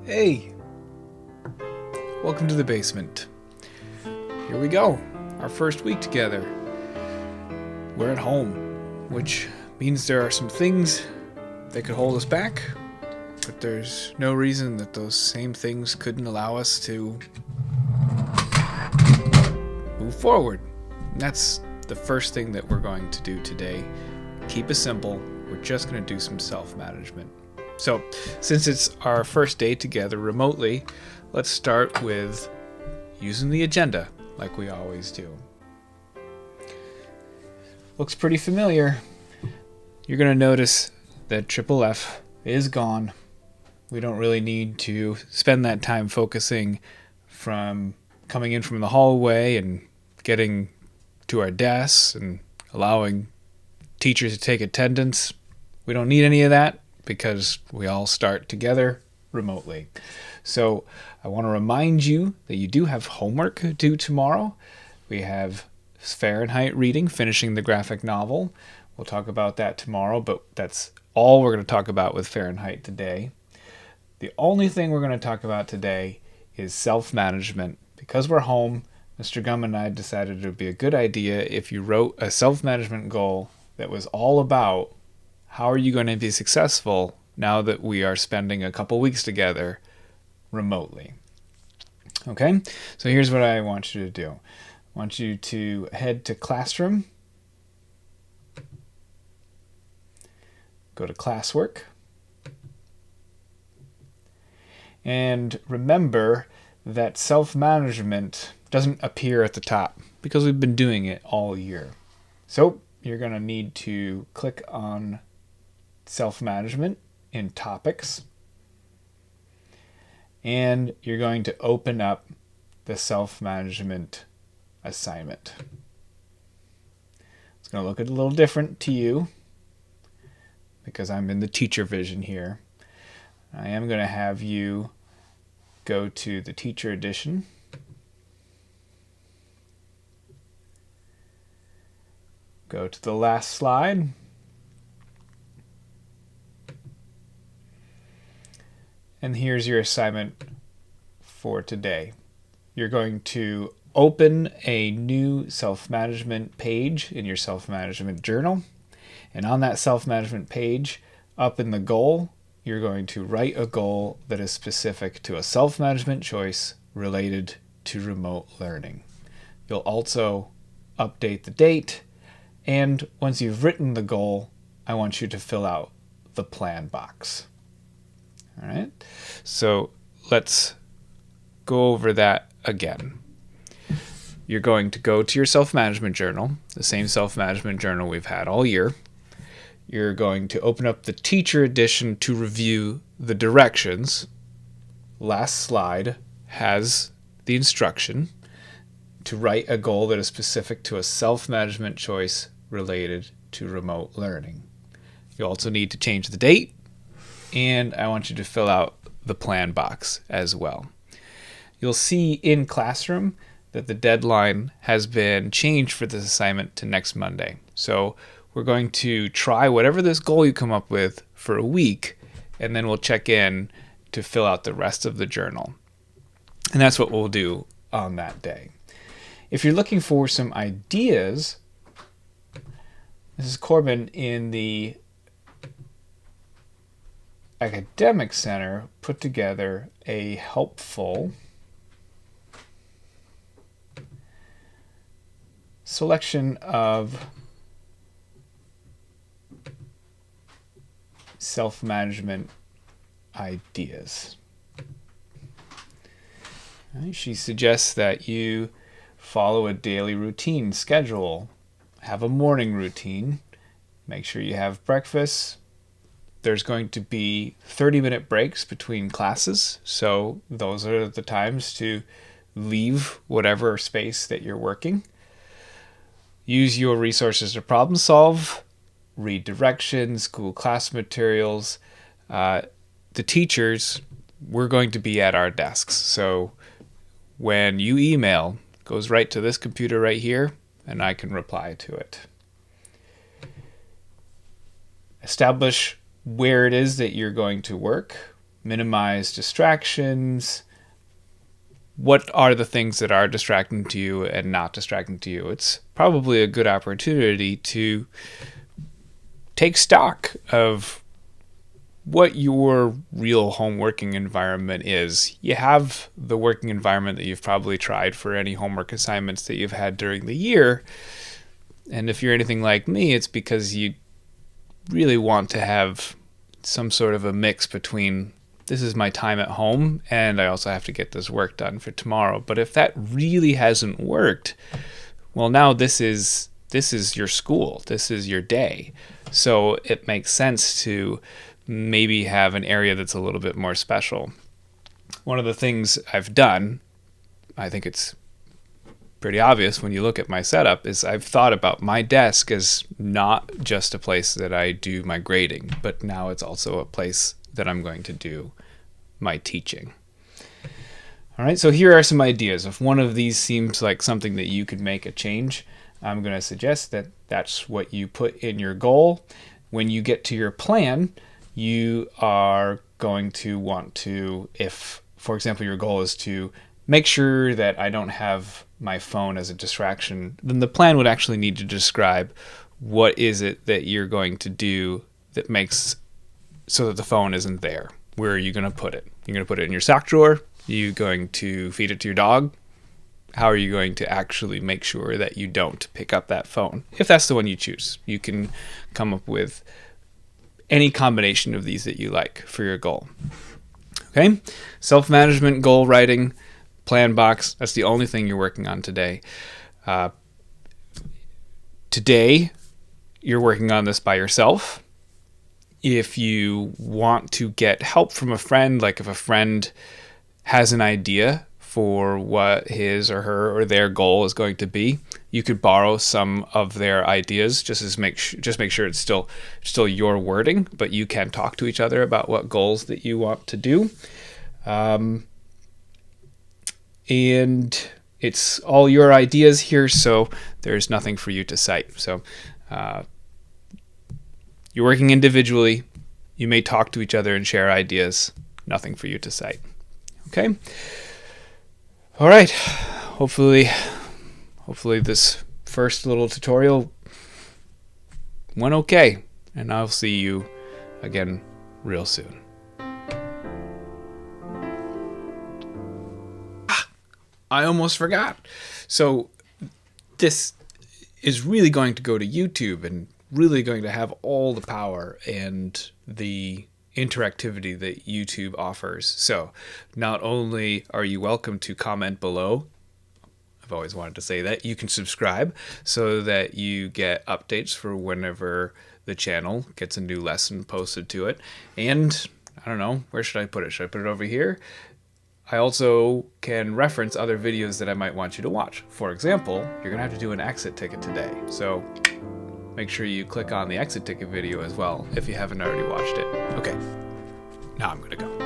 Hey, welcome to the basement. Here we go, our first week together. We're at home, which means there are some things that could hold us back, but there's no reason that those same things couldn't allow us to move forward. And that's the first thing that we're going to do today. Keep it simple. We're just going to do some self-management. So, since it's our first day together remotely, let's start with using the agenda like we always do. Looks pretty familiar. You're going to notice that Triple F is gone. We don't really need to spend that time focusing from coming in from the hallway and getting to our desks and allowing teachers to take attendance. We don't need any of that because we all start together remotely. So I want to remind you that you do have homework due tomorrow. We have Fahrenheit reading, finishing the graphic novel. We'll talk about that tomorrow, but that's all we're going to talk about with Fahrenheit today. The only thing we're going to talk about today is self-management. Because we're home, Mr. Gum and I decided it would be a good idea if you wrote a self-management goal that was all about how are you going to be successful now that we are spending a couple weeks together remotely. Okay, so here's what I want you to do. I want you to head to Classroom, go to Classwork, and remember that self-management doesn't appear at the top because we've been doing it all year. So you're going to need to click on self-management in topics, and you're going to open up the self-management assignment. It's going to look a little different to you because I'm in the teacher vision here. I am going to have you go to the teacher edition, go to the last slide, and here's your assignment for today. You're going to open a new self-management page in your self-management journal. And on that self-management page, up in the goal, you're going to write a goal that is specific to a self-management choice related to remote learning. You'll also update the date. And once you've written the goal, I want you to fill out the plan box. All right, so let's go over that again. You're going to go to your self-management journal, the same self-management journal we've had all year. You're going to open up the teacher edition to review the directions. Last slide has the instruction to write a goal that is specific to a self-management choice related to remote learning. You also need to change the date, and I want you to fill out the plan box as well. You'll see in Classroom that the deadline has been changed for this assignment to next Monday. So we're going to try whatever this goal you come up with for a week, and then we'll check in to fill out the rest of the journal. And that's what we'll do on that day. If you're looking for some ideas, Mrs. Corbin in the Academic Center put together a helpful selection of self-management ideas. She suggests that you follow a daily routine schedule, have a morning routine, make sure you have breakfast. There's going to be 30-minute breaks between classes, so those are the times to leave whatever space that you're working. Use your resources to problem solve, read directions, Google class materials. The teachers, we're going to be at our desks, so when you email, it goes right to this computer right here, and I can reply to it. Establish where it is that you're going to work. minimize distractions. What are the things that are distracting to you and not distracting to you? It's probably a good opportunity to take stock of what your real home working environment is. You have the working environment that you've probably tried for any homework assignments that you've had during the year. And if you're anything like me, it's because you really want to have some sort of a mix between this is my time at home and I also have to get this work done for tomorrow. But if that really hasn't worked, well, now this is your school. This is your day. So it makes sense to maybe have an area that's a little bit more special. One of the things I've done, I think it's pretty obvious when you look at my setup, is I've thought about my desk as not just a place that I do my grading, but now it's also a place that I'm going to do my teaching. All right, so here are some ideas. If one of these seems like something that you could make a change, I'm going to suggest that that's what you put in your goal. When you get to your plan, you are going to want to, if, for example, your goal is to make sure that I don't have my phone as a distraction, then the plan would actually need to describe what is it that you're going to do that makes so that the phone isn't there. Where are you going to put it? You're going to put it in your sock drawer? Are you going to feed it to your dog? How are you going to actually make sure that you don't pick up that phone? If that's the one you choose, you can come up with any combination of these that you like for your goal. Okay? Self-management, goal writing, plan box. That's the only thing you're working on today. Today, you're working on this by yourself. If you want to get help from a friend, like if a friend has an idea for what his or her or their goal is going to be, you could borrow some of their ideas. Just make sure it's still your wording, but you can talk to each other about what goals that you want to do. And it's all your ideas here, so there's nothing for you to cite. So you're working individually. You may talk to each other and share ideas. Nothing for you to cite. Okay? All right. Hopefully this first little tutorial went okay, and I'll see you again real soon. I almost forgot. So this is really going to go to YouTube and really going to have all the power and the interactivity that YouTube offers. So not only are you welcome to comment below, I've always wanted to say that, you can subscribe so that you get updates for whenever the channel gets a new lesson posted to it. And I don't know, where should I put it? Should I put it over here? I also can reference other videos that I might want you to watch. For example, you're going to have to do an exit ticket today. So make sure you click on the exit ticket video as well if you haven't already watched it. Okay, now I'm going to go.